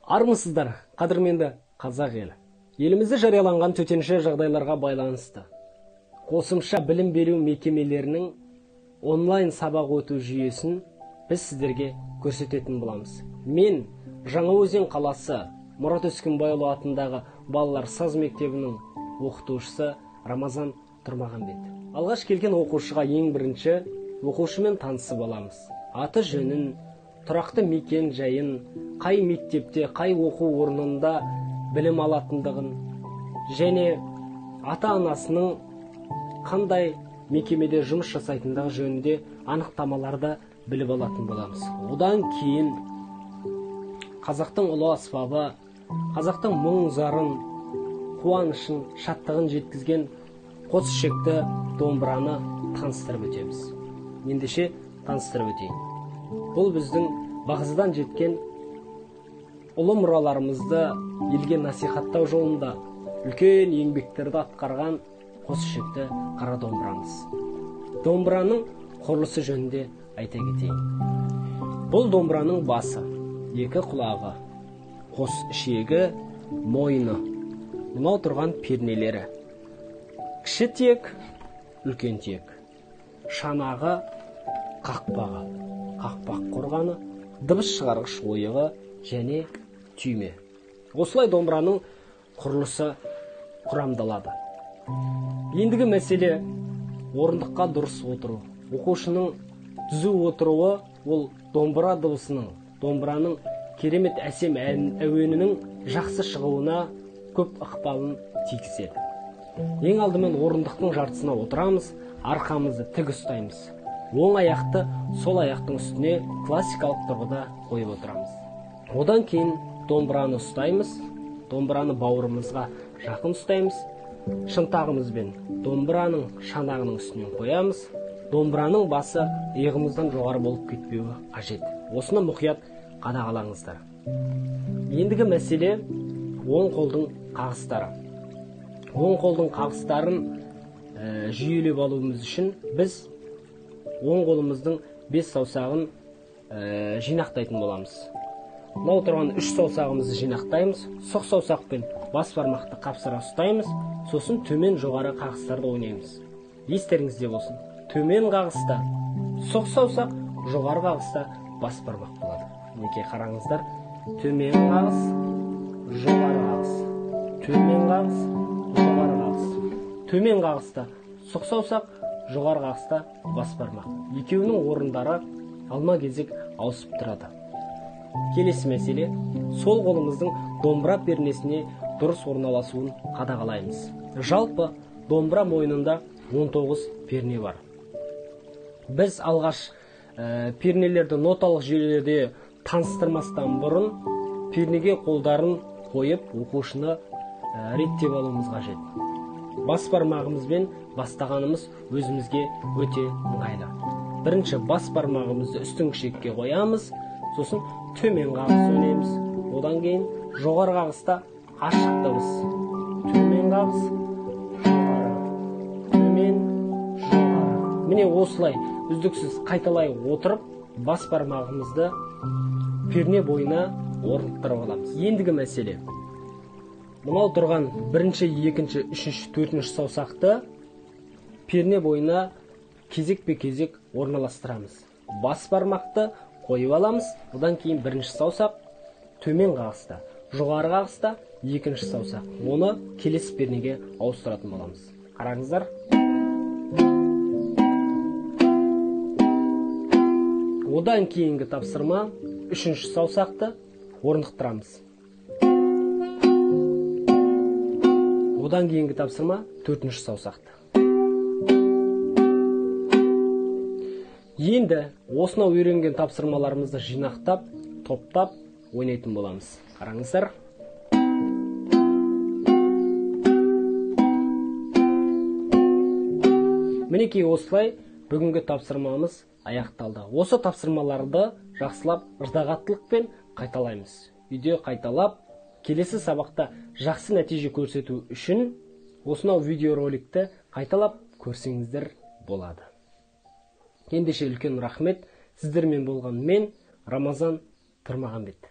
Армысыздар, қадірменді қазақ елі. Елімізде жарияланған төтенше жағдайларға байланысты қосымша білім беру мекемелерінің онлайн сабақ өту жүйесін біз сіздерге көрсететін боламыз. Мен Жаңаөзен қаласы Мұрат Өскенбайұлы атындағы балалар саз мектебінің оқытушысы Рамазан Тұрмағанбет. Алғаш келген оқушыға ең бірінші оқушымен танысып аламыз. Аты жөнін, тұрақты мекен жайын, қай мектепте, қай оқу орнында білім алатындығын және ата-анасының қандай мекемеде жұмыс жасайтындығы жөнінде анықтамаларды біліп алатын боламыз. Одан кейін қазақтың ұлы аспабы, қазақтың мұң зарын, қуанышын, шаттығын жеткізген қос ішекті домбыраны таныстырып өтеміз. Ендеше таныстырып өтейін. Бұл біздің бағзыдан жеткен ұлы мұраларымызды елге насихаттау жолында үлкен еңбектерді атқарған қос ішекті қара домбырамыз. Домбыраның құрылысы жөнінде айта кетейін. Бұл домбыраның басы, екі құлағы, қос ішегі, мойны, мынау тұрған пернелері, кіші тиек, үлкен тиек, шанағы, қақпағы, қақпақ қорғаны, дыбыс шығарғыш ойығы және түйме. Осылай домбыраның құрылысы құрамдалады. Ендігі мәселе орындыққа дұрыс отыру. Оқушының түзу отыруы ол домбыра дыбысының, домбыраның керемет әсем әуенінің жақсы шығуына көп ықпалын тигізеді. Ең алдымен орындықтың жартысына отырамыз, арқамызды тік ұстаймыз. Оң аяқты сол аяқтың үстіне классикалық тұрғыда қойып отырамыз. Одан кейін домбыраны ұстаймыз, домбыраны бауырымызға жақын ұстаймыз, шынтағымызбен домбыраның шанағының үстінен қоямыз. Домбыраның басы иығымыздан жоғары болып кетпеуі қажет. Осыны мұқият қадағалаңыздар. Ендігі мәселе оң қолдың қағыстары. Оң қолдың қағыстарын жүйелеп алуымыз үшін біз оң қолымыздың 5 саусағын жинақтайтын боламыз. Мынау тұрған 3 саусағымызды жинақтаймыз, сұқ саусақпен бас бармақты қапсыра ұстаймыз, сосын төмен жоғары қағыстарды ойнаймыз. Естеріңізде болсын. Төмен қағыста сұқ саусақ, жоғары қағыста бас бармақ болады. Мінекей қараңыздар. Төмен қағыс, жоғары қағыс. Төмен қағыс, жоғары қағыс. Төмен қағыста сұқ саусақ, жоғары қағыста бас бармақ. Екеуінің орындары алма кезек ауысып тұрады. Келесі мәселе, сол қолымыздың домбыра пернесіне дұрыс орналасуын қадағалаймыз. Жалпы домбыра мойнында 19 перне бар. Біз алғаш пернелерді ноталық жүйелерде таныстырмастан бұрын пернеге қолдарын қойып, оқушыны реттеп алуымыз қажет. Бас бармағымызбен бастағанымыз өзімізге өте ыңғайлы. Бірінші бас бармағымызды үстіңгі ішекке қоямыз, сосын төмен қағыс ойнаймыз. Одан кейін жоғары қағыста ашық дыбыс. Төмен қағыс, жоғары, төмен, жоғары. Міне осылай үздіксіз қайталай отырып, бас бармағымызды перне бойына орнықтырып аламыз. Ендігі мәселе. Мынау тұрған бірінші, екінші, үшінші, төртінші саусақты перне бойына кезек-кезек орналастырамыз. Бас бармақты қойып аламыз, одан кейін бірінші саусақ төмен қағыста, жоғары қағыста екінші саусақ. Оны келесі пернеге ауыстыратын боламыз. Қараңыздар. Одан кейінгі тапсырма үшінші саусақты орнықтырамыз. Одан кейінгі тапсырма төртінші саусақты. Енді осынау үйренген тапсырмаларымызды жинақтап, топтап ойнайтын боламыз. Қараңыздар. Мінекей осылай бүгінгі тапсырмамыз аяқталды. Осы тапсырмаларды жақсылап ыждағаттылықпен қайталаймыз. Үйде қайталап, келесі сабақта жақсы нәтиже көрсету үшін осынау видеороликті қайталап көрсеңіздер болады. Ендеше үлкен рахмет. Сіздермен болған мен Рамазан Тұрмағанбет.